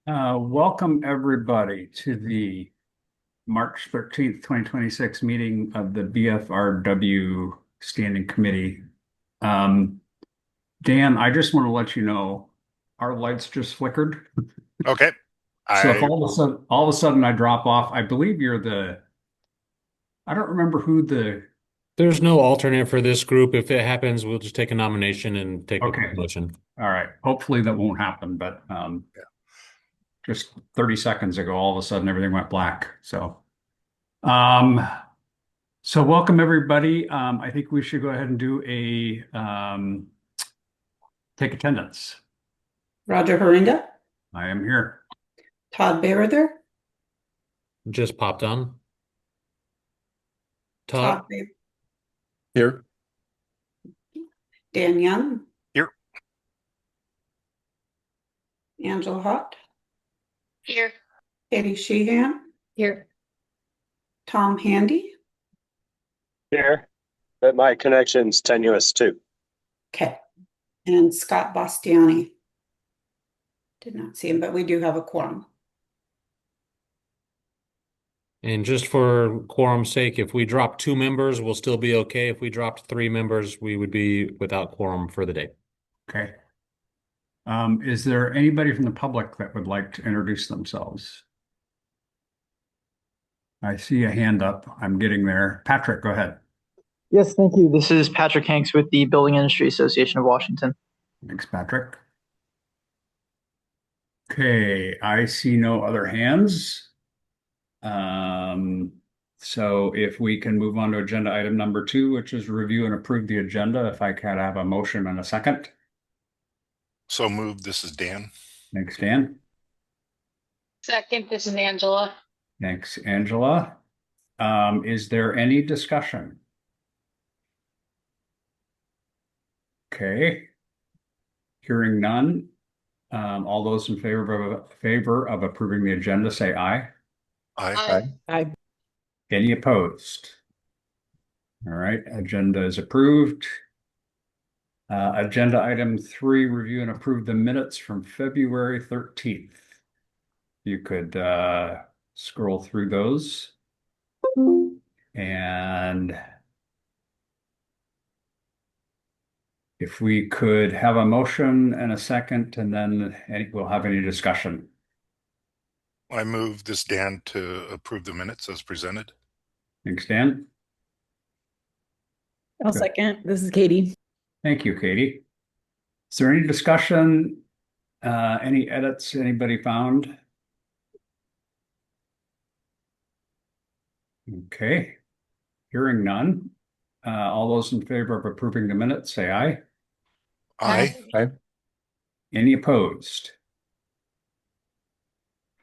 Welcome everybody to the March 13th, 2026 meeting of the BFRW Standing Committee. Um, Dan, I just want to let you know our lights just flickered. Okay. So if I all of a sudden I drop off, I believe I don't remember who There's no alternate for this group. If it happens, we'll just take a nomination and take a okay. motion. All right. Hopefully that won't happen, but just 30 seconds ago, all of a sudden everything went black. Um, So welcome everybody. I think we should go ahead and do take attendance. Roger Horinga, I am here. Todd Bayrether, Just popped on. Todd, Todd Bay- Here. Dan Young, Here. Angela Hott, Here. Katie Sheehan, Here. Tom Handy. Here, but my connection's tenuous too. Okay. And Scott Bastiani. Did not see him, but we do have a quorum. and just for quorum's sake, if we drop 2 members, we'll still be okay. If we dropped 3 members, we would be without quorum for the day. Okay. Is there anybody from the public that would like to introduce themselves? I see a hand up. I'm getting there. Patrick, go ahead. Yes, thank you. This is Patrick Hanks with the Building Industry Association of Washington. Thanks, Patrick. Okay, I see no other hands. So if we can move on to agenda item number 2, which is review and approve the agenda, if I could have a motion and a second. So moved. This is Dan. Thanks, Dan. Second, this is Angela. Thanks, Angela. Is there any discussion? Okay. Hearing none. All those in favor of approving the agenda, say aye. Aye. Any opposed? All right, agenda is approved. Agenda item 3, review and approve the minutes from February 13th. You could scroll through those. And if we could have a motion and a second, and then we'll have any discussion. I move this Dan to approve the minutes as presented. Thanks, Dan. I'll Good. second. This is Katie. Thank you, Katie. Is there any discussion? Any edits anybody found? Okay. Hearing none. All those in favor of approving the minutes, say aye. Aye. Any opposed?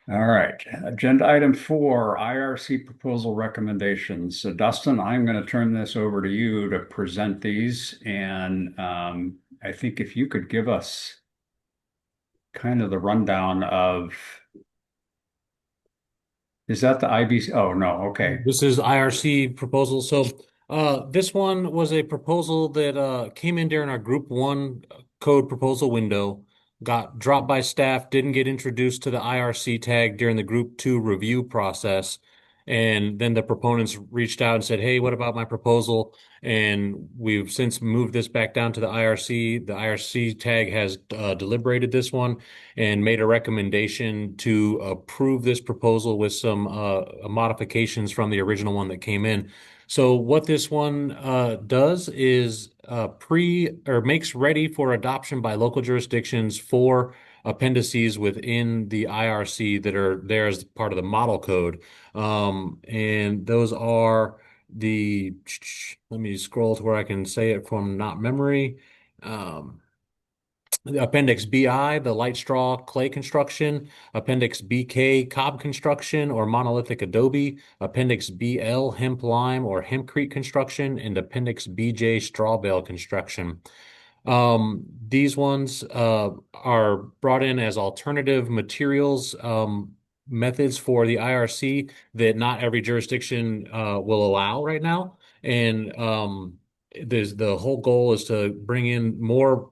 All right. Agenda item 4, IRC proposal recommendations. So Dustin, I'm going to turn this over to you to present these. And I think if you could give us kind of the rundown of, is that the IBC? Oh, no. Okay. This is IRC proposal. So this one was a proposal that came in during our group 1 code proposal window, got dropped by staff, didn't get introduced to the IRC tag during the group 2 review process. And then the proponents reached out and said, hey, what about my proposal? And we've since moved this back down to the IRC. The IRC tag has deliberated this one and made a recommendation to approve this proposal with some modifications from the original one that came in. So what this one does is makes ready for adoption by local jurisdictions for appendices within the IRC that are there as part of the model code. And those are let me scroll to where I can say it from not memory. Appendix BI, the light straw clay construction. Appendix BK, cob construction or monolithic adobe. Appendix BL, hemp lime or hempcrete construction. And Appendix BJ, straw bale construction. These ones are brought in as alternative materials methods for the IRC that not every jurisdiction will allow right now. And the whole goal is to bring in more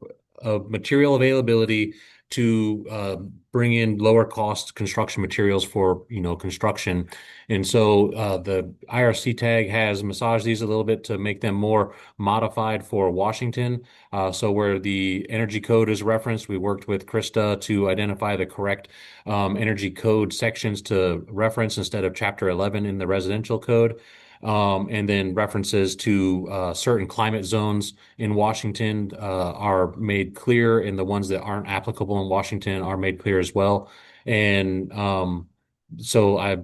material availability to bring in lower cost construction materials for, construction. And so the IRC tag has massaged these a little bit to make them more modified for Washington. So where the energy code is referenced, we worked with Krista to identify the correct energy code sections to reference instead of Chapter 11 in the residential code. And then references to certain climate zones in Washington are made clear, and the ones that aren't applicable in Washington are made clear as well. And so I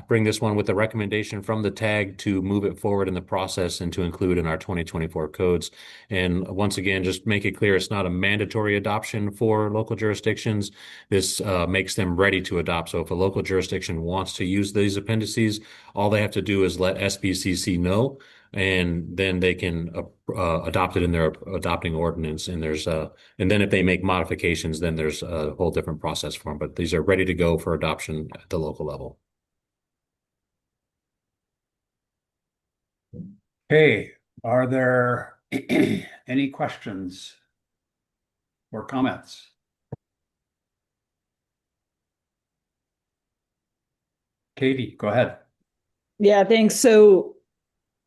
bring this one with a recommendation from the tag to move it forward in the process and to include in our 2024 codes. And once again, just make it clear it's not a mandatory adoption for local jurisdictions. This makes them ready to adopt. So if a local jurisdiction wants to use these appendices, all they have to do is let SBCC know, and then they can adopt it in their adopting ordinance. And and then if they make modifications, then there's a whole different process for them. But these are ready to go for adoption at the local level. Okay, are there any questions or comments? Katie, go ahead. Yeah, thanks.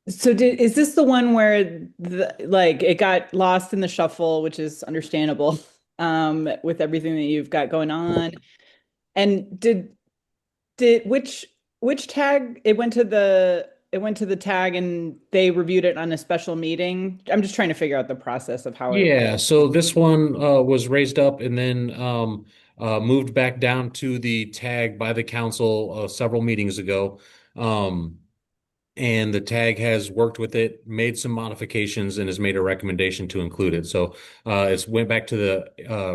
Is this the one where it got lost in the shuffle, which is understandable, with everything that you've got going on? And which tag it went to the tag and they reviewed it on a special meeting? I'm just trying to figure out the process of how it. Yeah, so this one was raised up and then moved back down to the tag by the council several meetings ago. And the tag has worked with it, made some modifications, and has made a recommendation to include it. So it's went back to the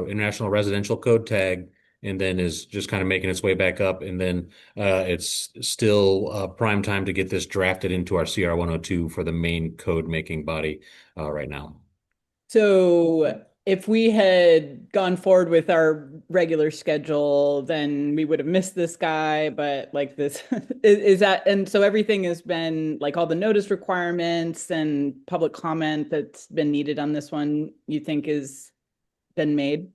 International Residential Code tag, and then is just kind of making its way back up. And then it's still prime time to get this drafted into our CR 102 for the main code making body right now. So if we had gone forward with our regular schedule, then we would have missed this guy. But like this is that, and so everything has been like all the notice requirements and public comment that's been needed on this one, you think is been made?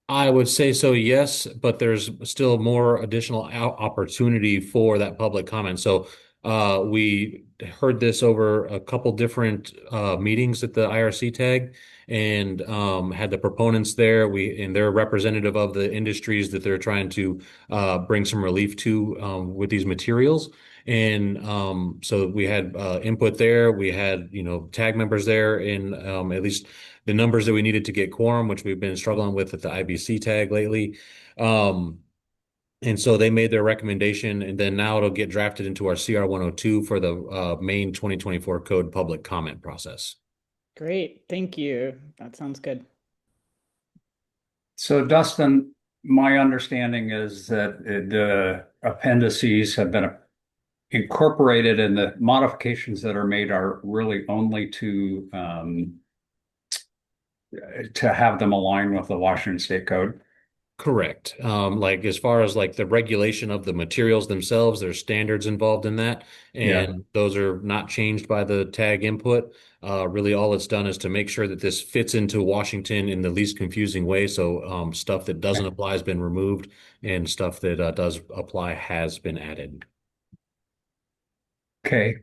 I would say so, yes, but there's still more additional opportunity for that public comment. So we heard this over a couple different meetings at the IRC tag, and had the proponents there. And they're representative of the industries that they're trying to bring some relief to with these materials. And so we had input there. We had, tag members there in at least the numbers that we needed to get quorum, which we've been struggling with at the IBC tag lately. And so they made their recommendation, and then now it'll get drafted into our CR 102 for the main 2024 code public comment process. Great. Thank you. That sounds good. So Dustin, my understanding is that the appendices have been incorporated, and the modifications that are made are really only to have them align with the Washington State Code. Correct. Like as far as like the regulation of the materials themselves, there's standards involved in that, and those are not changed by the tag input. Really all it's done is to make sure that this fits into Washington in the least confusing way. So stuff that doesn't apply has been removed, and stuff that does apply has been added. Okay.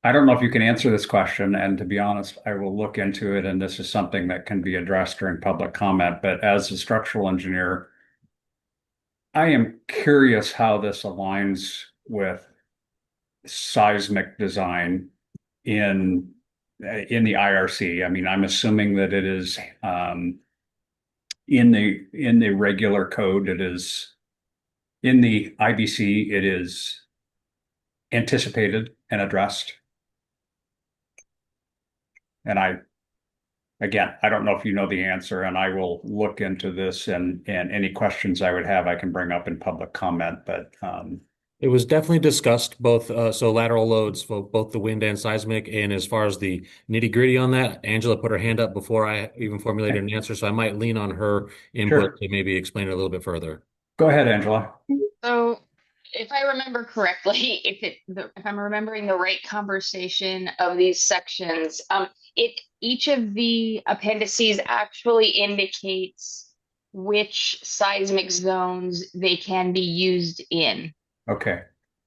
I don't know if you can answer this question, and to be honest, I will look into it, and this is something that can be addressed during public comment. But as a structural engineer, I am curious how this aligns with seismic design in the IRC. I mean, I'm assuming that it is in the regular code. It is in the IBC. It is anticipated and addressed. And I don't know if you know the answer, and I will look into this, and any questions I would have, I can bring up in public comment. But it was definitely discussed both, so lateral loads for both the wind and seismic. And as far as the nitty gritty on that, Angela put her hand up before I even formulated an answer, so I might lean on her input to maybe explain it a little bit further. Go ahead, Angela. So if I remember correctly, if I'm remembering the right conversation of these sections, each of the appendices actually indicates which seismic zones they can be used in. Okay.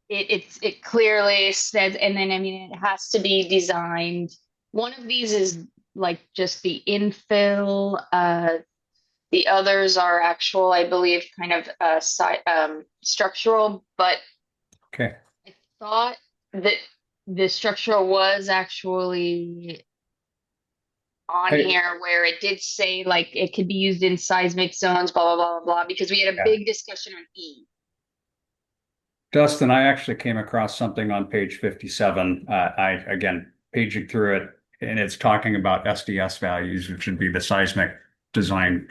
It clearly says, and then I mean it has to be designed. One of these is like just the infill. The others are actual, I believe, kind of structural, but Okay. I thought that the structural was actually on Hey, here where it did say like it could be used in seismic zones, blah, blah, blah, blah, blah, because we had a yeah. big discussion on E. Dustin, I actually came across something on page 57. Again, paging through it, and it's talking about SDS values, which would be the seismic design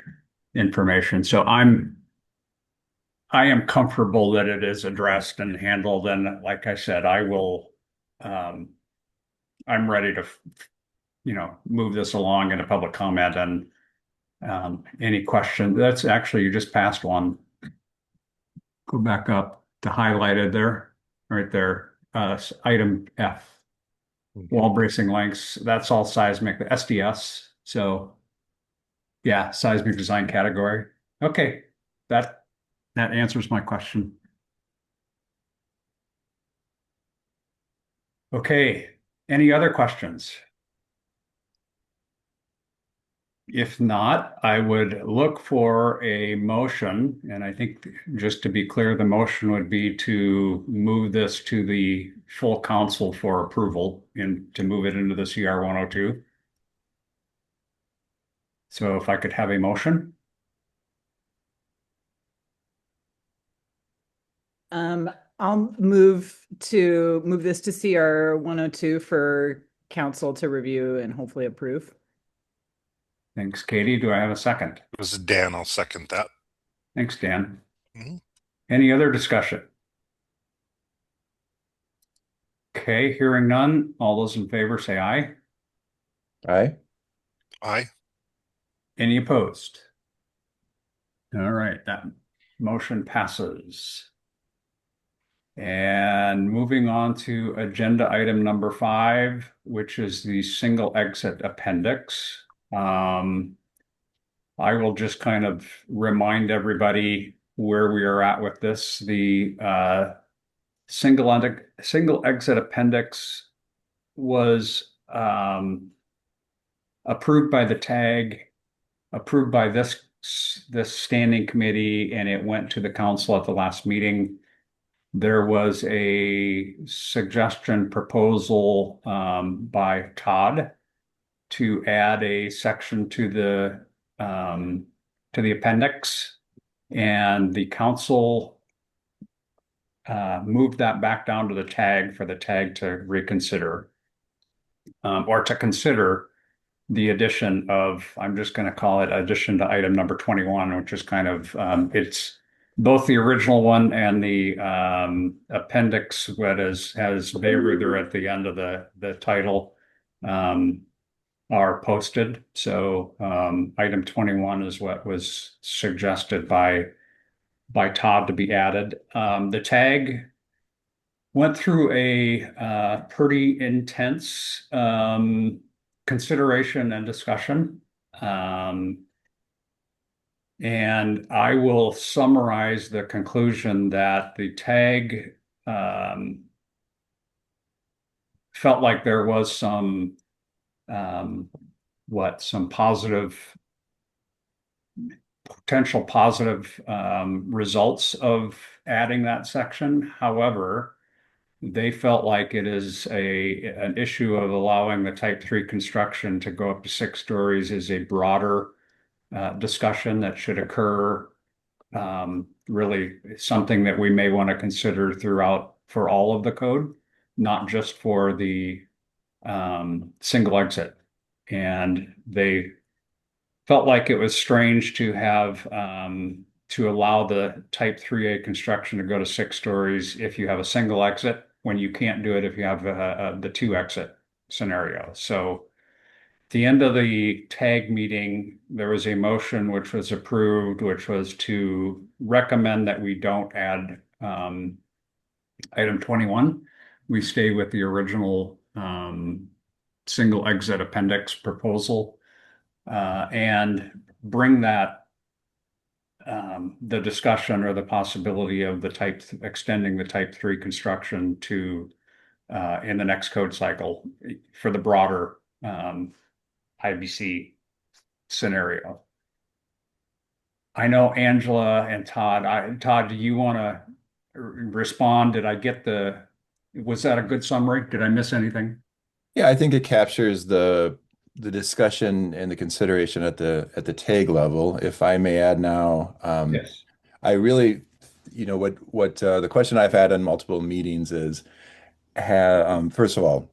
information. So I am comfortable that it is addressed and handled. And like I said, um, I'm ready to, move this along in a public comment and any question. That's actually, you just passed one. Go back up to highlighted there, right there. Item F, wall bracing lengths. That's all seismic, the SDS. So yeah, seismic design category. Okay, that answers my question. Okay, any other questions? If not, I would look for a motion, and I think just to be clear, the motion would be to move this to the full council for approval and to move it into the CR 102. So if I could have a motion, I'll move this to CR 102 for council to review and hopefully approve. thanks, Katie. Do I have a second? This is Dan. I'll second that. Thanks, Dan. Mhm. Any other discussion? Okay, hearing none. All those in favor say aye. Aye. Aye. Any opposed? All right, that motion passes. And moving on to agenda item number 5, which is the single exit appendix. I will just kind of remind everybody where we are at with this. The single exit appendix was approved by the TAG, approved by this standing committee, and it went to the council at the last meeting. There was a suggestion proposal by Todd to add a section to the appendix, and the council moved that back down to the TAG for the TAG to reconsider or to consider the addition of, I'm just going to call it addition to item number 21, which is kind of, it's both the original one and the appendix that has Bayreuther at the end of the title are posted. So item 21 is what was suggested by Todd to be added. The TAG went through a pretty intense consideration and discussion. And I will summarize the conclusion that the TAG felt like there was some potential positive results of adding that section. However, they felt like it is an issue of allowing the type 3 construction to go up to 6 stories is a broader discussion that should occur, really something that we may want to consider throughout for all of the code, not just for the single exit. And they felt like it was strange to have to allow the type 3A construction to go to 6 stories if you have a single exit, when you can't do it if you have the 2 exit scenario. So at the end of the TAG meeting, there was a motion which was approved, which was to recommend that we don't add Item 21, we stay with the original single exit appendix proposal and bring that the discussion or the possibility of extending the type 3 construction to in the next code cycle for the broader IBC scenario. I know Angela and Todd. Todd, do you want to respond? Was that a good summary? Did I miss anything? Yeah, I think it captures the discussion and the consideration at the tag level. If I may add now, Yes. I really, what the question I've had in multiple meetings is, first of all,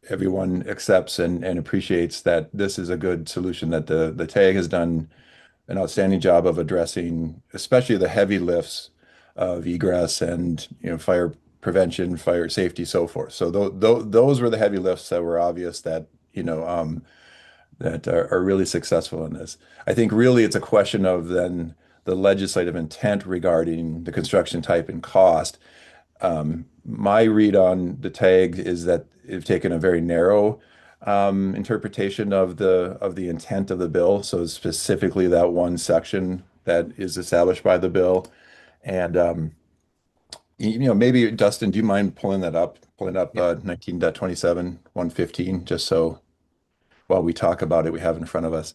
everyone accepts and appreciates that this is a good solution, that the tag has done an outstanding job of addressing, especially the heavy lifts of egress and fire prevention, fire safety, so forth. So those were the heavy lifts that were obvious that that are really successful in this. I think really it's a question of then the legislative intent regarding the construction type and cost. My read on the tag is that they've taken a very narrow interpretation of the intent of the bill. So specifically that one section that is established by the bill. And maybe Dustin, do you mind pulling up 19.27, 115, just so while we talk about it, we have in front of us.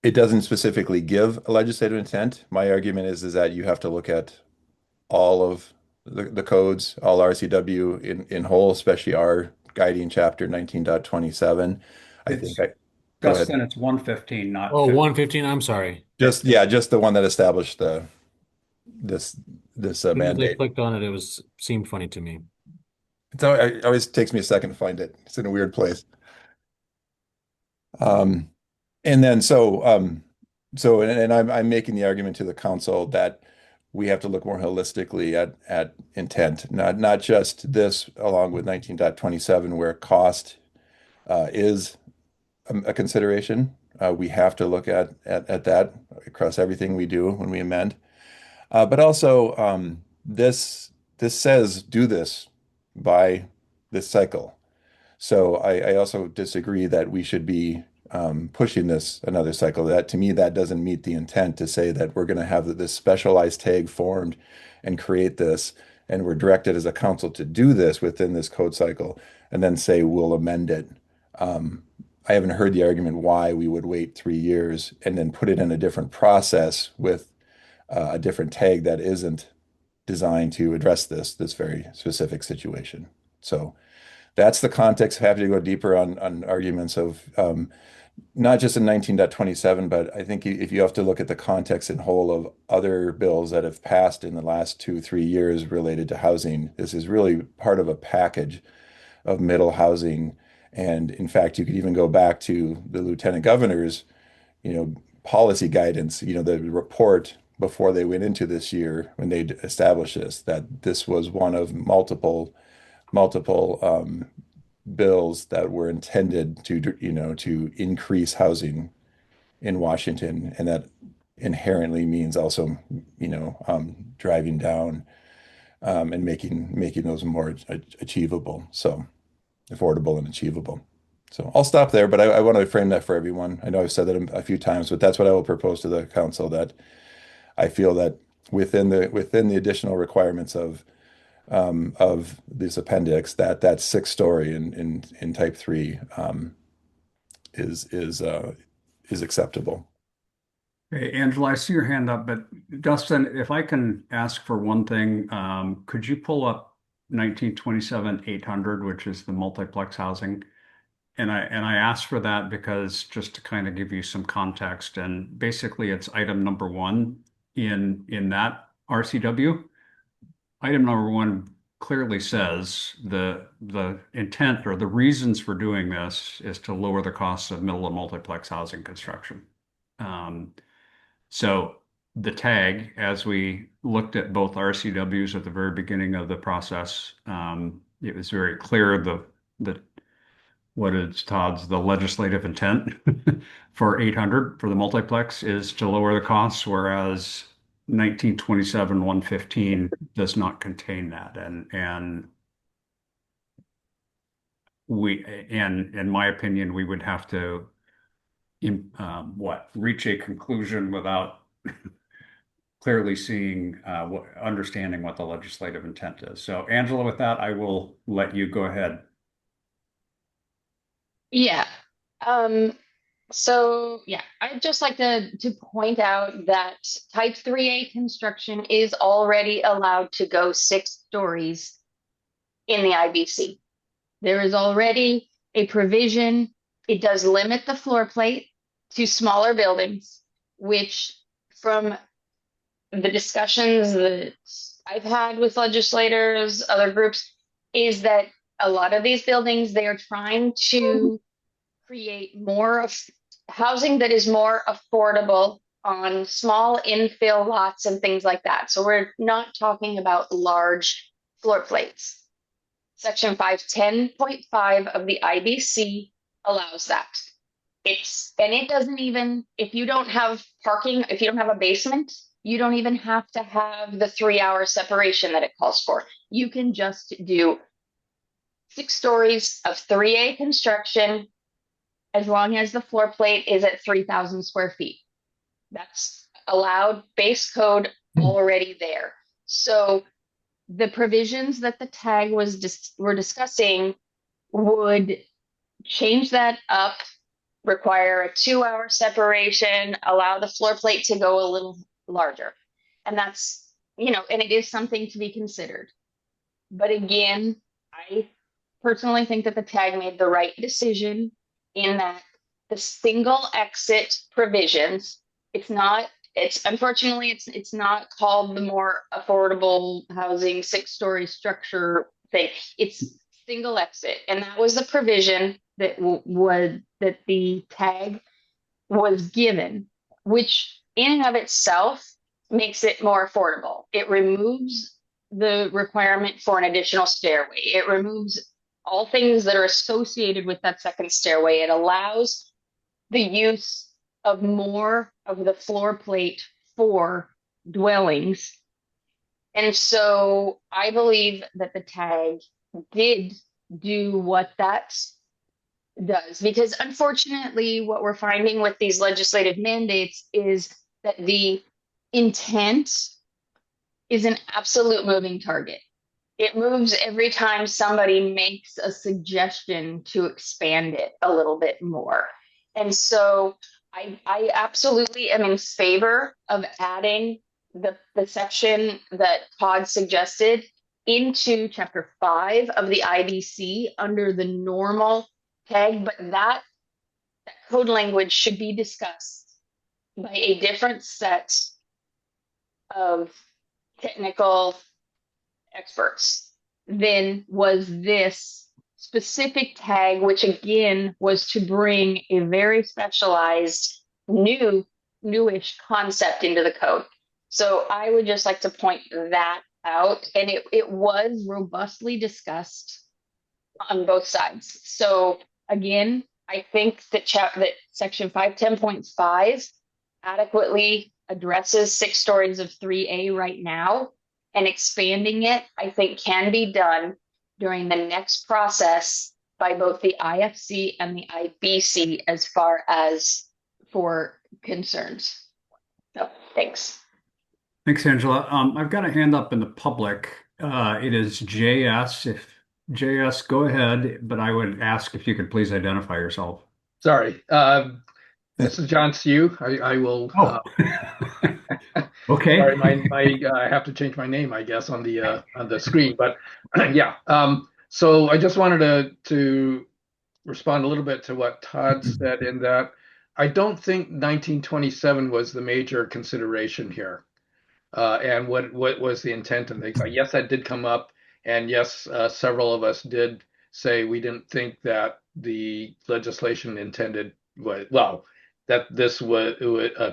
It doesn't specifically give a legislative intent. My argument is that you have to look at all of the codes, all RCW in whole, especially our guiding chapter 19.27. I think go ahead. Dustin, it's 115, not Oh, 50. 115, I'm sorry. Just the one that established this As soon as I mandate. clicked on it, seemed funny to me. It always takes me a second to find it. It's in a weird place. And then and I'm making the argument to the council that we have to look more holistically at intent, not just this, along with 19.27, where cost is a consideration. We have to look at that across everything we do when we amend. But also, this says do this by this cycle. So I also disagree that we should be pushing this another cycle. That to me, that doesn't meet the intent to say that we're going to have this specialized tag formed and create this, and we're directed as a council to do this within this code cycle, and then say we'll amend it. I haven't heard the argument why we would wait 3 years and then put it in a different process with a different tag that isn't designed to address this very specific situation. So that's the context. Happy to go deeper on arguments of not just in 19.27, but I think if you have to look at the context in whole of other bills that have passed in the last 2-3 years related to housing, this is really part of a package of middle housing. And in fact, you could even go back to the lieutenant governor's, policy guidance, the report before they went into this year when they established this, that this was one of multiple bills that were intended to increase housing in Washington, and that inherently means also driving down and making those more achievable, so affordable and achievable. So I'll stop there, but I want to frame that for everyone. I know I've said that a few times, but that's what I will propose to the council, that I feel that within the additional requirements of this appendix, that sixth story in type 3 is acceptable. Hey, Angela, I see your hand up, but Dustin, if I can ask for one thing, could you pull up 1927-800, which is the multiplex housing? And I asked for that because just to kind of give you some context, and basically it's item number 1 in that RCW. Item number 1 clearly says the intent or the reasons for doing this is to lower the costs of middle and multiplex housing construction. So the tag, as we looked at both RCWs at the very beginning of the process, it was very clear what is Todd's the legislative intent for 800 for the multiplex is to lower the costs, whereas 1927-115 does not contain that. And in my opinion, we would have to reach a conclusion without clearly seeing understanding what the legislative intent is. So Angela, with that, I will let you go ahead. Yeah. So yeah, I'd just like to point out that type 3A construction is already allowed to go 6 stories in the IBC. There is already a provision. It does limit the floor plate to smaller buildings, which from the discussions that I've had with legislators, other groups, is that a lot of these buildings, they are trying to create more of housing that is more affordable on small infill lots and things like that. So we're not talking about large floor plates. Section 510.5 of the IBC allows that. It doesn't even, if you don't have parking, if you don't have a basement, you don't even have to have the 3-hour separation that it calls for. You can just do 6 stories of 3A construction as long as the floor plate is at 3,000 square feet. That's allowed, base code already there. So the provisions that the tag we're discussing would change that up, require a 2-hour separation, allow the floor plate to go a little larger. And that's, and it is something to be considered. But again, I personally think that the tag made the right decision in that the single exit provisions, it's unfortunately not called the more affordable housing 6-story structure thing. It's single exit. And that was the provision that that the tag was given, which in and of itself makes it more affordable. It removes the requirement for an additional stairway. It removes all things that are associated with that second stairway. It allows the use of more of the floor plate for dwellings. And so I believe that the tag did do what that does, because unfortunately what we're finding with these legislative mandates is that the intent is an absolute moving target. It moves every time somebody makes a suggestion to expand it a little bit more. And so I absolutely am in favor of adding the section that Todd suggested into Chapter 5 of the IBC under the normal tag, but that code language should be discussed by a different set of technical experts than was this specific tag, which again was to bring a very specialized newish concept into the code. So I would just like to point that out, and it was robustly discussed on both sides. So again, I think that section 510.5 adequately addresses 6 stories of 3A right now, and expanding it, I think, can be done during the next process by both the IFC and the IBC as far as for concerns. So thanks. Thanks, Angela. I've got a hand up in the public. It is JS. If JS, go ahead, but I would ask if you could please identify yourself. Sorry. This is John Sue. I will. Oh. Okay. Sorry, I have to change my name, I guess, on the screen. But yeah. So I just wanted to respond a little bit to what Todd said, in that I don't think 1927 was the major consideration here, and what was the intent and things. Yes, that did come up, and yes, several of us did say we didn't think that the legislation intended that this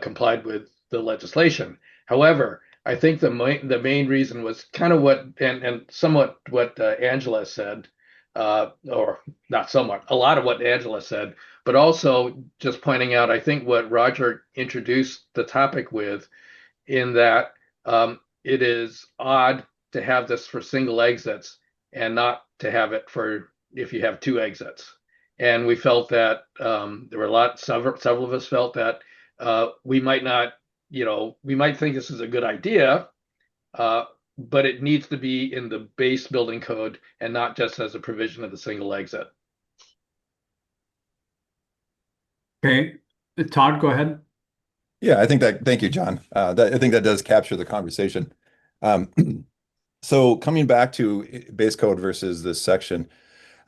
complied with the legislation. However, I think the main reason was kind of what and somewhat what Angela said, or not somewhat, a lot of what Angela said, but also just pointing out, I think what Roger introduced the topic with, in that it is odd to have this for single exits and not to have it for if you have two exits. And we felt that there were several of us felt that we might not, we might think this is a good idea, but it needs to be in the base building code and not just as a provision of the single exit. Okay, Todd, go ahead. Yeah, I think that, thank you, John. I think that does capture the conversation. So coming back to base code versus this section,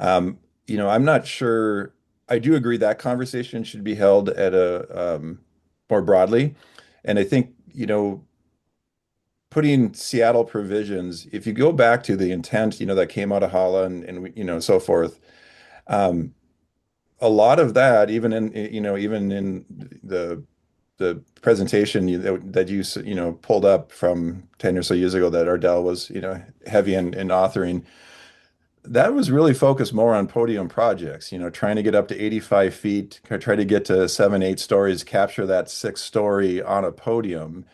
I'm not sure. I do agree that conversation should be held at a more broadly. And I think, putting Seattle provisions, if you go back to the intent, that came out of HALA and so forth, a lot of that, even in the presentation that you pulled up from 10 or so years ago that Ardell was heavy in authoring, that was really focused more on podium projects, trying to get up to 85 feet, try to get to 7, 8 stories, capture that 6 story on a podium.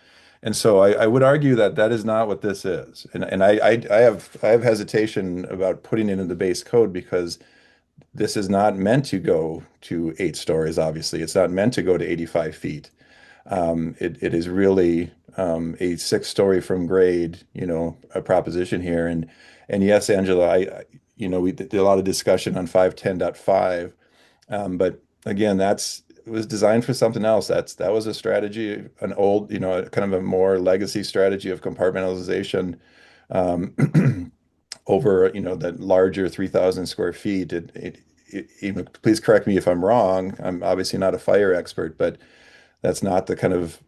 And so I would argue that that is not what this is. And I have hesitation about putting it in the base code because this is not meant to go to 8 stories, obviously. It's not meant to go to 85 feet. It is really a 6 story from grade, a proposition here. And yes, Angela, we did a lot of discussion on 510.5, but again, it was designed for something else. That was a strategy, an old, kind of a more legacy strategy of compartmentalization over, that larger 3,000 square feet. Please correct me if I'm wrong. I'm obviously not a fire expert, but that's not the kind of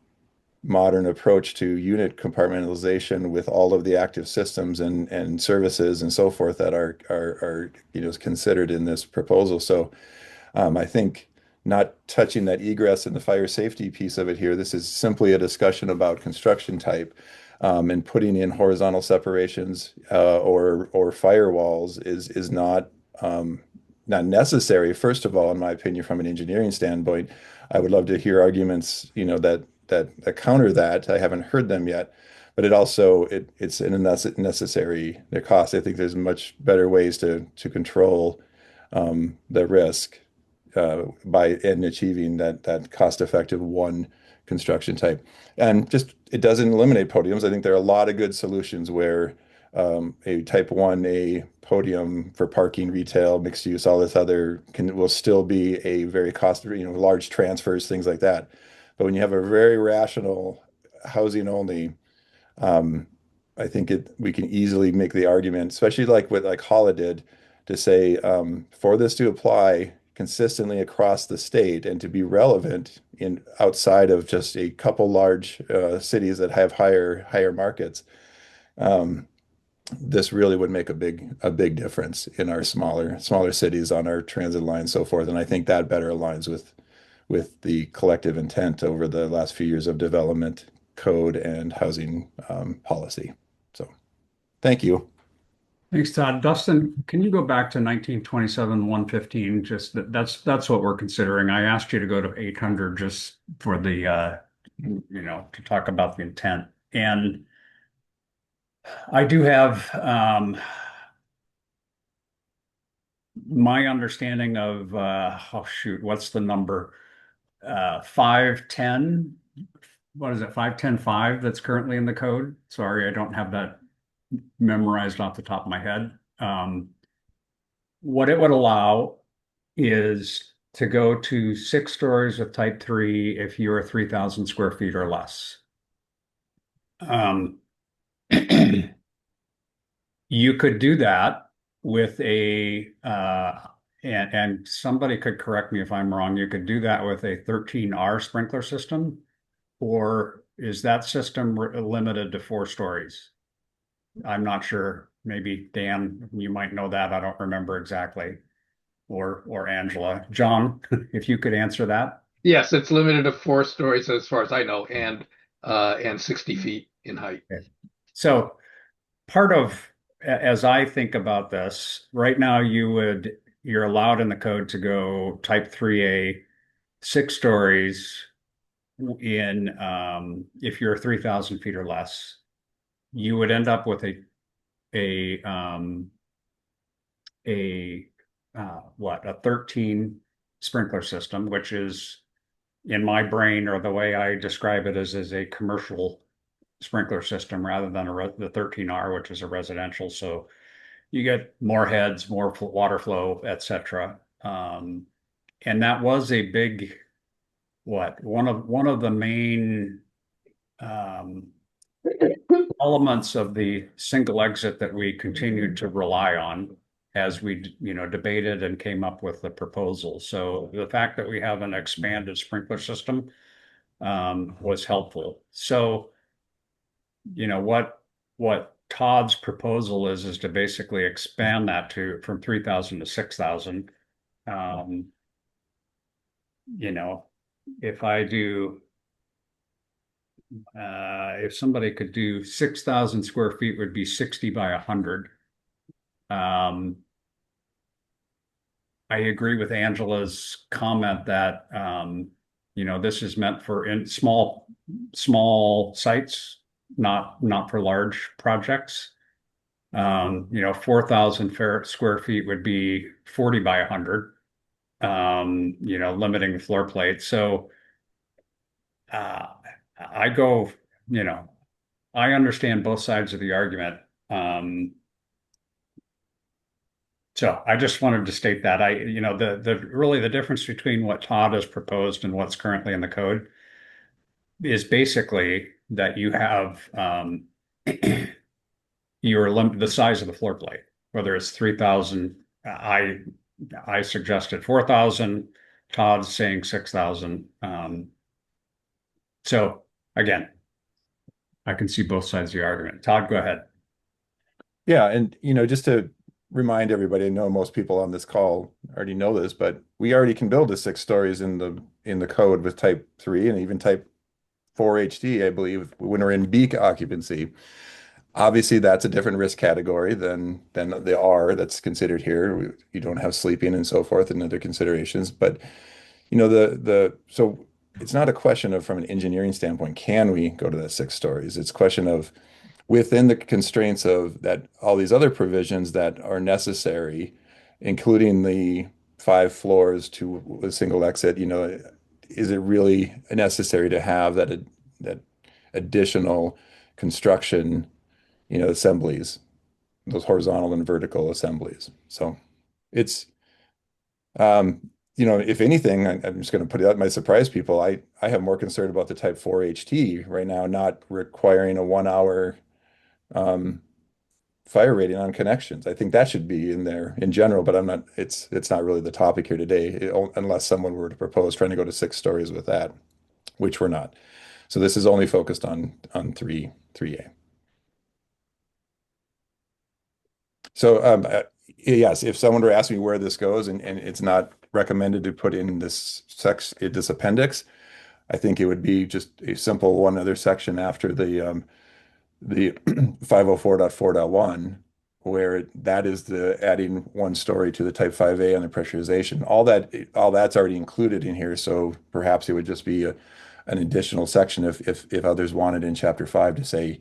modern approach to unit compartmentalization with all of the active systems and services and so forth that are considered in this proposal. So I think not touching that egress and the fire safety piece of it here, this is simply a discussion about construction type, and putting in horizontal separations or firewalls is not necessary. First of all, in my opinion, from an engineering standpoint, I would love to hear arguments, that counter that. I haven't heard them yet, but it's a necessary cost. I think there's much better ways to control the risk by achieving that cost-effective one construction type. And just it doesn't eliminate podiums. I think there are a lot of good solutions where a type 1A podium for parking, retail, mixed use, all this other will still be a very large transfers, things like that. But when you have a very rational housing only, I think we can easily make the argument, especially like what HALA did, to say for this to apply consistently across the state and to be relevant in outside of just a couple large cities that have higher markets. This really would make a big difference in our smaller cities on our transit line and so forth. And I think that better aligns with the collective intent over the last few years of development, code, and housing policy. So thank you. Thanks, Todd. Dustin, can you go back to 1927-115? Just that's what we're considering. I asked you to go to 800 just for the to talk about the intent. And I do have my understanding of what's the number? 510. What is it? 510.5 that's currently in the code. Sorry, I don't have that memorized off the top of my head. What it would allow is to go to 6 stories with type 3 if you're 3,000 square feet or less. You could do that with and somebody could correct me if I'm wrong, you could do that with a 13R sprinkler system, or is that system limited to 4 stories? I'm not sure. Maybe Dan, you might know that. I don't remember exactly. Or Angela. John, if you could answer that. Yes, it's limited to 4 stories as far as I know, and 60 feet in height. Okay. So part of, as I think about this, right now you're allowed in the code to go type 3A 6 stories in if you're 3,000 feet or less. you would end up with a um, a what, a 13 sprinkler system, which is in my brain, or the way I describe it, is a commercial sprinkler system rather than the 13R, which is a residential. So you get more heads, more water flow, etc. And that was a big, one of the main elements of the single exit that we continued to rely on as we, debated and came up with the proposal. So the fact that we have an expanded sprinkler system was helpful. So, what Todd's proposal is to basically expand that from 3,000 to 6,000. If I do, if somebody could do 6,000 square feet would be 60 by 100. I agree with Angela's comment that, this is meant for in small sites, not for large projects. 4,000 square feet would be 40 by 100, limiting the floor plate. So, I go, I understand both sides of the argument. So I just wanted to state that really the difference between what Todd has proposed and what's currently in the code is basically that you have you're limited the size of the floor plate, whether it's 3,000. I suggested 4,000. Todd's saying 6,000. So again, I can see both sides of the argument. Todd, go ahead. Yeah, and just to remind everybody, I know most people on this call already know this, but we already can build to 6 stories in the code with type 3 and even type 4 HD, I believe, when we're in B occupancy. Obviously, that's a different risk category than the R that's considered here. You don't have sleeping and so forth and other considerations, but so it's not a question of, from an engineering standpoint, can we go to that 6 stories? It's a question of, within the constraints of that, all these other provisions that are necessary, including the 5 floors to a single exit, is it really necessary to have that additional construction, assemblies, those horizontal and vertical assemblies? So it's, if anything, I'm just going to put it out, might surprise people. I have more concern about the type 4 HT right now, not requiring a 1 hour fire rating on connections. I think that should be in there in general, but it's not really the topic here today, unless someone were to propose trying to go to 6 stories with that, which we're not. So this is only focused on 3A. So yes, if someone were to ask me where this goes, and it's not recommended to put in this appendix, I think it would be just a simple one other section after the 504.4.1, where that is the adding 1 story to the type 5A on the pressurization. All that's already included in here. So perhaps it would just be an additional section if others wanted in chapter 5 to say,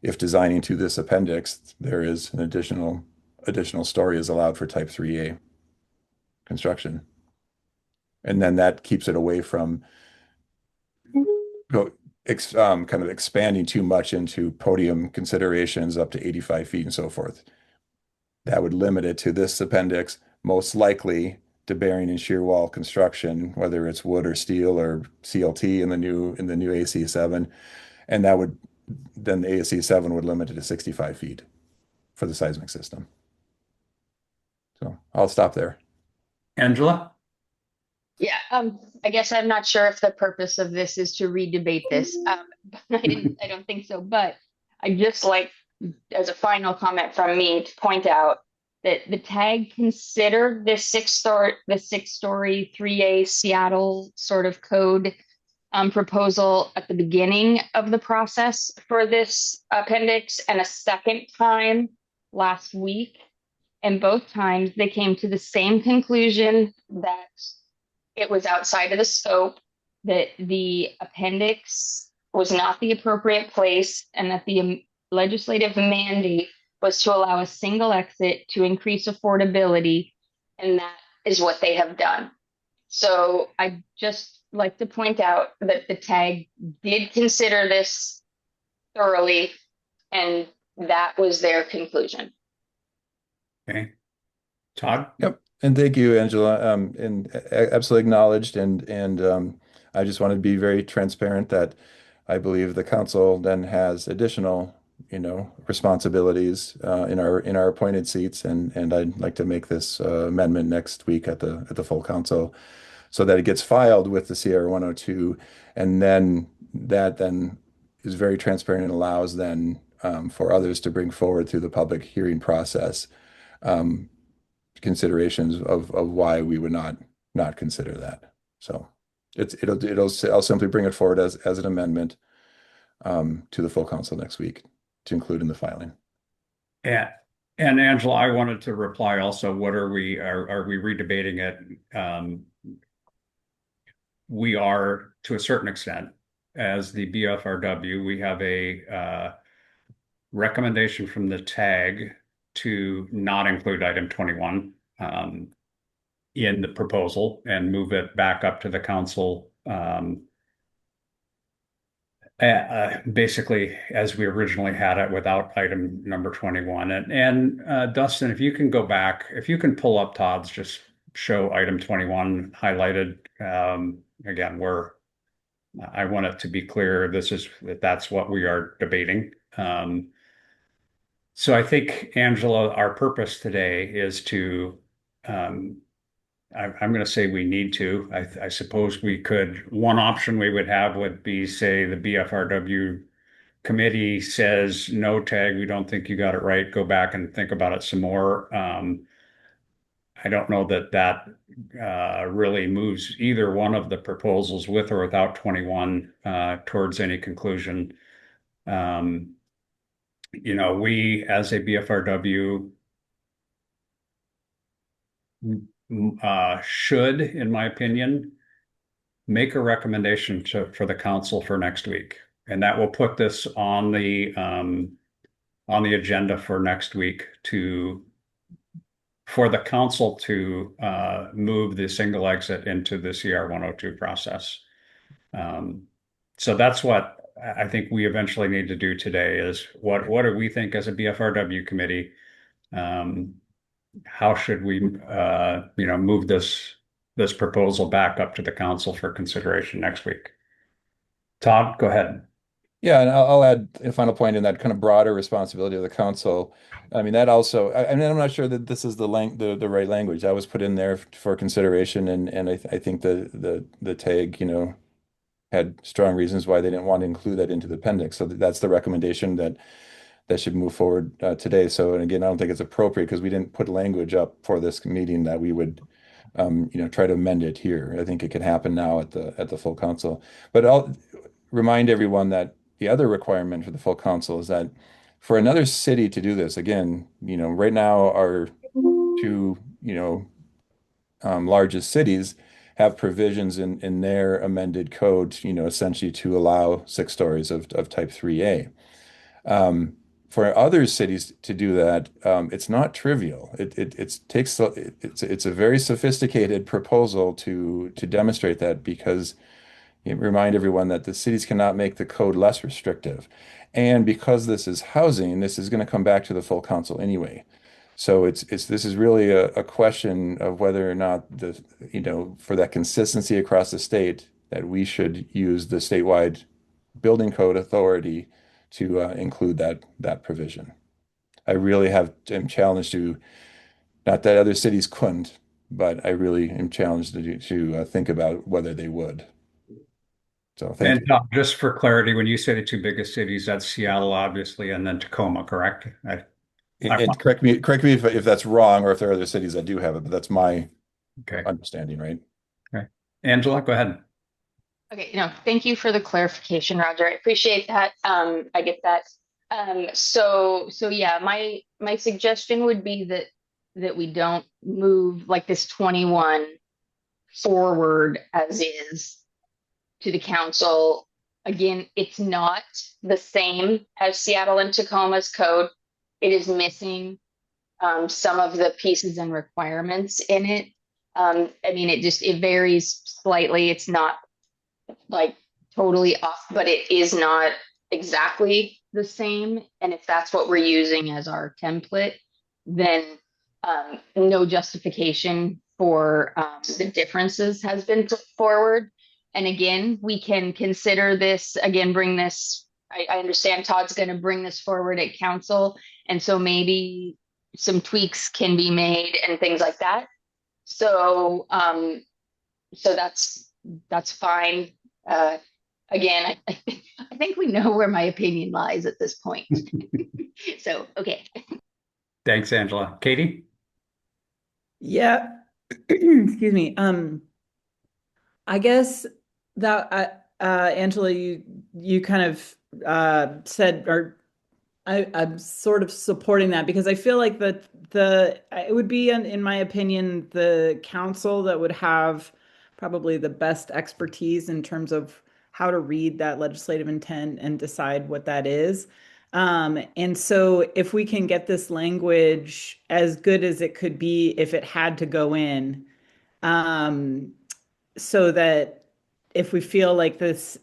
if designing to this appendix, there is an additional story is allowed for type 3A construction. And then that keeps it away from kind of expanding too much into podium considerations up to 85 feet and so forth. That would limit it to this appendix, most likely to bearing and shear wall construction, whether it's wood or steel or CLT in the new AC7. And then the AC7 would limit it to 65 feet for the seismic system. So I'll stop there. Angela? Yeah, I guess I'm not sure if the purpose of this is to re-debate this. I don't think so, but I just like, as a final comment from me, to point out that the tag considered the 6-story 3A Seattle sort of code proposal at the beginning of the process for this appendix, and a second time last week. And both times they came to the same conclusion, that it was outside of the scope, that the appendix was not the appropriate place, and that the legislative mandate was to allow a single exit to increase affordability, and that is what they have done. So I just like to point out that the TAG did consider this thoroughly, and that was their conclusion. Okay. Todd? Yep. And thank you, Angela. And absolutely acknowledged. I just want to be very transparent that I believe the council then has additional, responsibilities in our appointed seats, and I'd like to make this amendment next week at the full council, so that it gets filed with the CR 102, and then that then is very transparent and allows then for others to bring forward through the public hearing process. Considerations of why we would not consider that. So I'll simply bring it forward as an amendment to the full council next week to include in the filing. Yeah. And Angela, I wanted to reply also, what are we redebating it? We are, to a certain extent, as the BFRW, we have a recommendation from the TAG to not include item 21 in the proposal and move it back up to the council basically as we originally had it without item number 21. And Dustin, if you can go back, if you can pull up Todd's, just show item 21 highlighted. Again, I want it to be clear that's what we are debating. So I think, Angela, our purpose today is to, I'm going to say we need to, I suppose we could, one option we would have would be, say, the BFRW committee says, no, TAG, we don't think you got it right. Go back and think about it some more. I don't know that really moves either one of the proposals with or without 21 towards any conclusion. We as a BFRW should, in my opinion, make a recommendation for the council for next week, and that will put this on the agenda for next week for the council to move the single exit into the CR 102 process. So that's what I think we eventually need to do today is what do we think as a BFRW committee? How should we move this proposal back up to the council for consideration next week? Todd, go ahead. Yeah, and I'll add a final point in that kind of broader responsibility of the council. I mean, that also, I'm not sure that this is the right language. That was put in there for consideration, and I think the TAG, had strong reasons why they didn't want to include that into the appendix. So that's the recommendation that should move forward today. So, and again, I don't think it's appropriate because we didn't put language up for this meeting that we would, try to amend it here. I think it can happen now at the full council. But I'll remind everyone that the other requirement for the full council is that for another city to do this, again, right now our two, largest cities have provisions in their amended code, essentially to allow 6 stories of type 3A. For other cities to do that, it's not trivial. It's a very sophisticated proposal to demonstrate that, because remind everyone that the cities cannot make the code less restrictive. And because this is housing, this is going to come back to the full council anyway. So this is really a question of whether or not for that consistency across the state, that we should use the statewide building code authority to include that provision. I really am challenged to, not that other cities couldn't, but I really am challenged to think about whether they would. So thank you. Just for clarity, when you say the 2 biggest cities, that's Seattle, obviously, and then Tacoma, correct? And correct me if that's wrong, or if there are other cities that do have it, but that's my understanding, right? Okay. Angela, go ahead. Okay, thank you for the clarification, Roger. I appreciate that. I get that. So yeah, my suggestion would be that we don't move like this 21 forward as is to the council Again, it's not the same as Seattle and Tacoma's code. It is missing some of the pieces and requirements in it. I mean, it varies slightly. It's not like totally off, but it is not exactly the same. And if that's what we're using as our template, then no justification for the differences has been put forward. And again, we can consider this, again, bring this, I understand Todd's going to bring this forward at council. And so maybe some tweaks can be made and things like that. So, so that's fine. Again, I think we know where my opinion lies at this point. So, okay. Thanks, Angela. Katie? Yeah. Excuse me. I guess that Angela, you kind of said, or I'm sort of supporting that because I feel like it would be, in my opinion, the council that would have probably the best expertise in terms of how to read that legislative intent and decide what that is. And so if we can get this language as good as it could be if it had to go in, so that if we feel like this,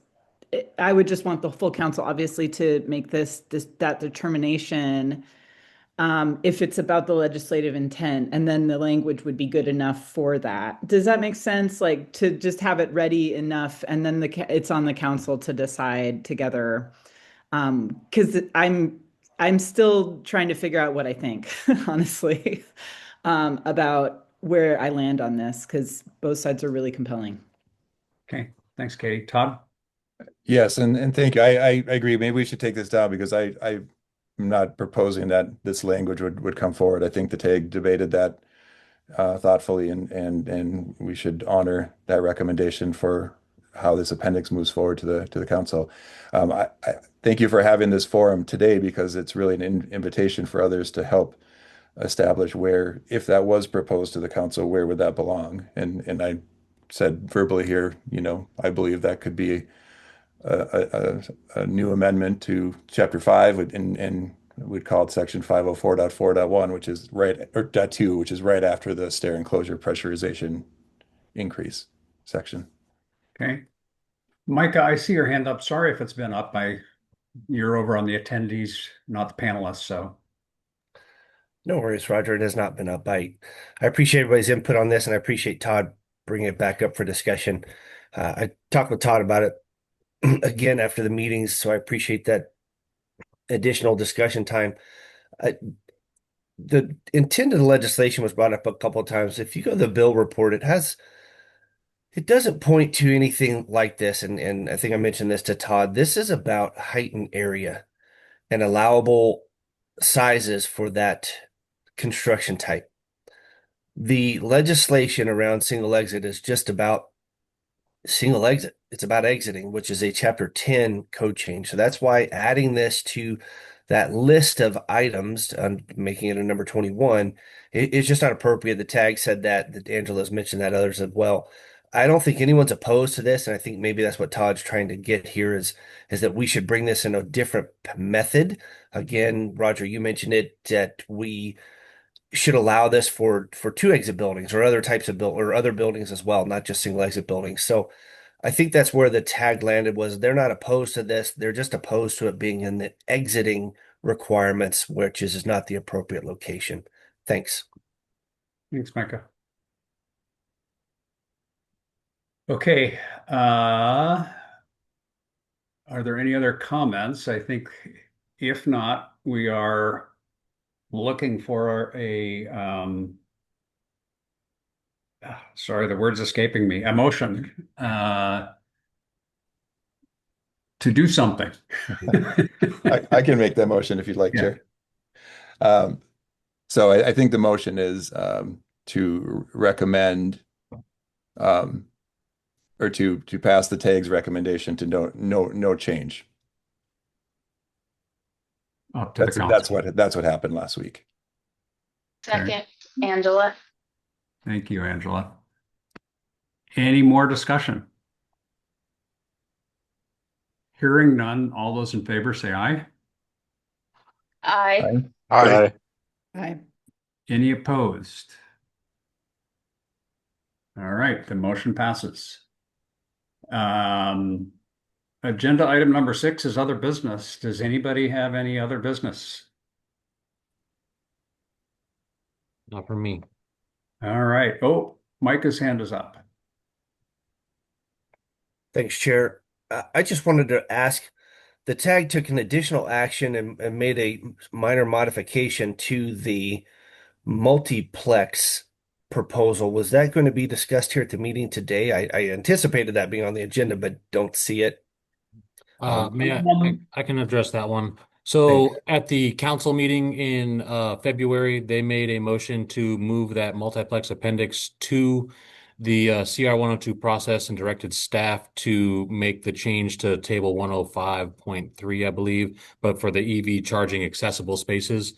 I would just want the full council obviously to make that determination, if it's about the legislative intent, and then the language would be good enough for that. Does that make sense? Like to just have it ready enough, and then it's on the council to decide together. Because I'm still trying to figure out what I think, honestly, about where I land on this, because both sides are really compelling. Okay. Thanks, Katie. Todd? Yes, and thank you. I agree. Maybe we should take this down because I'm not proposing that this language would come forward. I think the TAG debated that thoughtfully, and we should honor that recommendation for how this appendix moves forward to the council. I thank you for having this forum today because it's really an invitation for others to help establish where, if that was proposed to the council, where would that belong? And I said verbally here, I believe that could be a new amendment to Chapter 5, and we'd call it Section 504.4.1, which is right, or .2, which is right after the stair enclosure pressurization increase section. Okay. Micah, I see your hand up. Sorry if it's been up. You're over on the attendees, not the panelists, so. No worries, Roger. It has not been up. I appreciate everybody's input on this, and I appreciate Todd bringing it back up for discussion. I talked with Todd about it again after the meetings, so I appreciate that additional discussion time. The intent of the legislation was brought up a couple of times. If you go to the bill report, it doesn't point to anything like this, and I think I mentioned this to Todd. This is about height and area and allowable sizes for that construction type. The legislation around single exit is just about single exit. It's about exiting, which is a Chapter 10 code change. So that's why adding this to that list of items and making it a number 21 is just not appropriate. The tag said that Angela's mentioned that, others as well. I don't think anyone's opposed to this, and I think maybe that's what Todd's trying to get here is that we should bring this in a different method. Again, Roger, you mentioned it, that we should allow this for two exit buildings or other types of or other buildings as well, not just single exit buildings. So I think that's where the tag landed, was they're not opposed to this. They're just opposed to it being in the exiting requirements, which is not the appropriate location. Thanks. Thanks, Micah. Okay. Are there any other comments? I think if not, we are looking for sorry, the word's escaping me, a motion to do something. I can make that motion if you'd like, Yeah. Chair. So I think the motion is to recommend or to pass the TAG's recommendation to no change. Up to the council. That's what happened last week. Second, Angela. Thank you, Angela. Any more discussion? Hearing none, all those in favor say aye. I Aye. Aye. Any opposed? All right, the motion passes. Agenda item number 6 is other business. Does anybody have any other business? Not for me. All right. Oh, Micah's hand is up. Thanks, Chair. I just wanted to ask, the tag took an additional action and made a minor modification to the multiplex proposal. Was that going to be discussed here at the meeting today? I anticipated that being on the agenda, but don't see it. I can address that one. So at the council meeting in February, they made a motion to move that multiplex appendix to the CR 102 process and directed staff to make the change to table 105.3, I believe, but for the EV charging accessible spaces.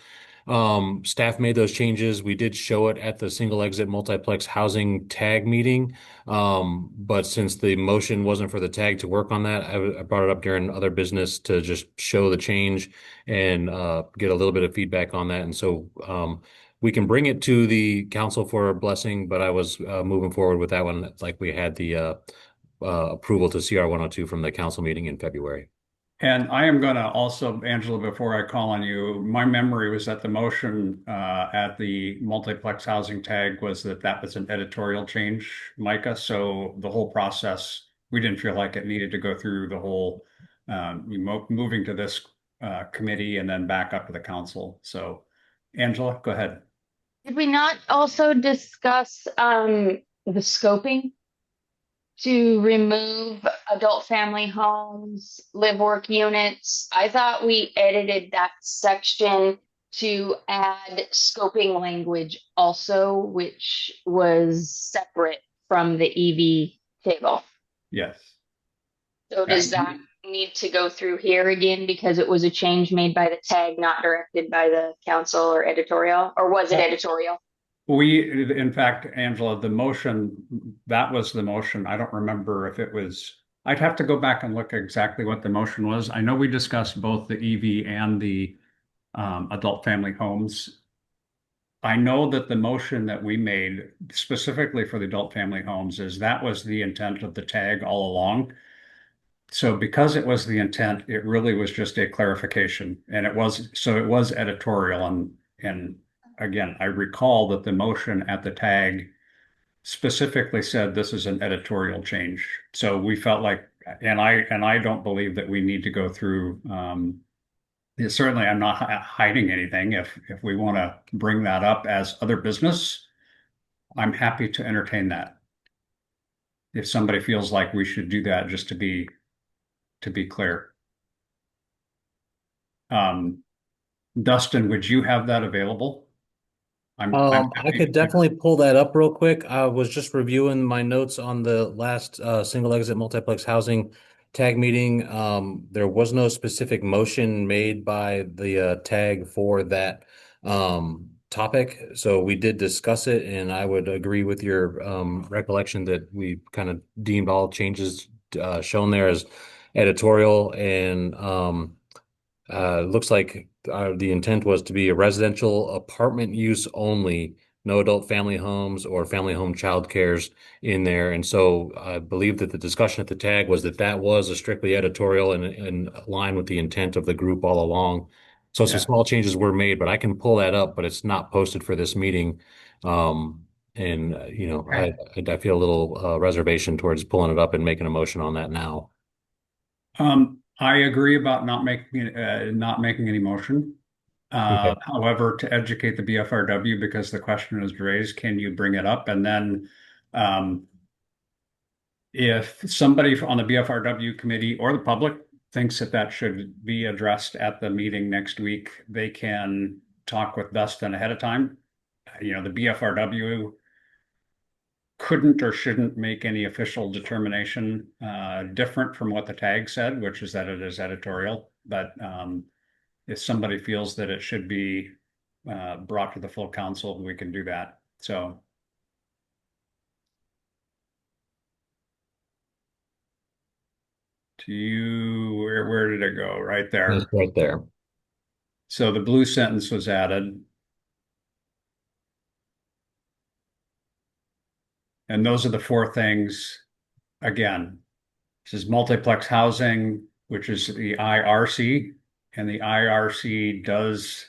Staff made those changes. We did show it at the single exit multiplex housing tag meeting. But since the motion wasn't for the tag to work on that, I brought it up during other business to just show the change and get a little bit of feedback on that. And so we can bring it to the council for a blessing, but I was moving forward with that one like we had the approval to CR 102 from the council meeting in February. And I am going to also, Angela, before I call on you, my memory was that the motion at the multiplex housing tag was that was an editorial change, Micah. So the whole process, we didn't feel like it needed to go through the whole moving to this committee and then back up to the council. So Angela, go ahead. Did we not also discuss the scoping to remove adult family homes, live work units? I thought we edited that section to add scoping language also, which was separate from the EV table. Yes. So does that need to go through here again because it was a change made by the tag, not directed by the council or editorial, or was it editorial? In fact, Angela, the motion, that was the motion. I don't remember if it was, I'd have to go back and look exactly what the motion was. I know we discussed both the EV and the adult family homes. I know that the motion that we made specifically for the adult family homes is that was the intent of the tag all along. So because it was the intent, it really was just a clarification, and it was editorial. And again, I recall that the motion at the tag specifically said this is an editorial change. So we felt like, and I don't believe that we need to go through. Certainly, I'm not hiding anything. If we want to bring that up as other business, I'm happy to entertain that. If somebody feels like we should do that, just to be clear. Dustin, would you have that available? I could definitely pull that up real quick. I was just reviewing my notes on the last single exit multiplex housing tag meeting. There was no specific motion made by the tag for that topic. So we did discuss it, and I would agree with your recollection that we kind of deemed all changes shown there as editorial, and looks like the intent was to be a residential apartment use only, no adult family homes or family home child cares in there. And so I believe that the discussion at the tag was that was a strictly editorial and in line with the intent of the group all along. So some small changes were made, but I can pull that up, but it's not posted for this meeting. I feel a little reservation towards pulling it up and making a motion on that now. I agree about not making any motion. Okay. However, to educate the BFRW, because the question is raised, can you bring it up? And then if somebody on the BFRW committee or the public thinks that should be addressed at the meeting next week, they can talk with Dustin ahead of time. The BFRW couldn't or shouldn't make any official determination different from what the tag said, which is that it is editorial. But if somebody feels that it should be brought to the full council, we can do that. So where did it go? Right there. It's right there. So the blue sentence was added. And those are the four things. Again, this is multiplex housing, which is the IRC, and the IRC does,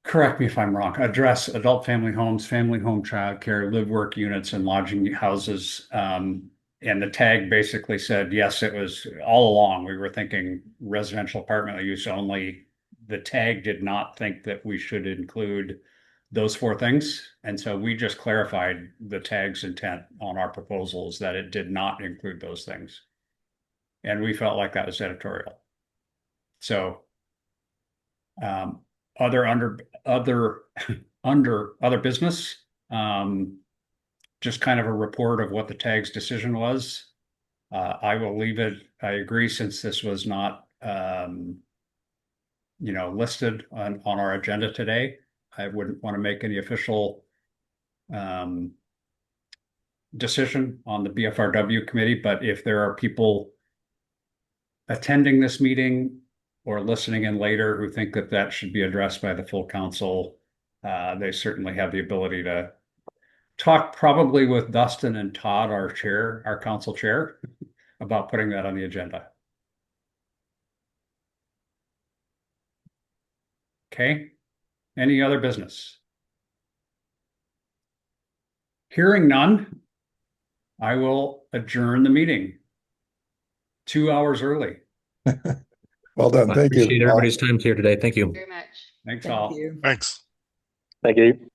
correct me if I'm wrong, address adult family homes, family home childcare, live work units, and lodging houses. And the tag basically said, yes, it was all along. We were thinking residential apartment use only. The tag did not think that we should include those four things. And so we just clarified the tag's intent on our proposals that it did not include those things. And we felt like that was editorial. So other business, just kind of a report of what the tag's decision was. I will leave it. I agree, since this was not listed on our agenda today. I wouldn't want to make any official decision on the BFRW committee, but if there are people attending this meeting or listening in later who think that that should be addressed by the full council, they certainly have the ability to talk, probably with Dustin and Todd, our council chair, about putting that on the agenda. Okay. Any other business? Hearing none, I will adjourn the meeting 2 hours early. Well done. I Thank you. appreciate everybody's time here today. Thank you. Very much. Thanks Thank all. you. Thanks. Thank you.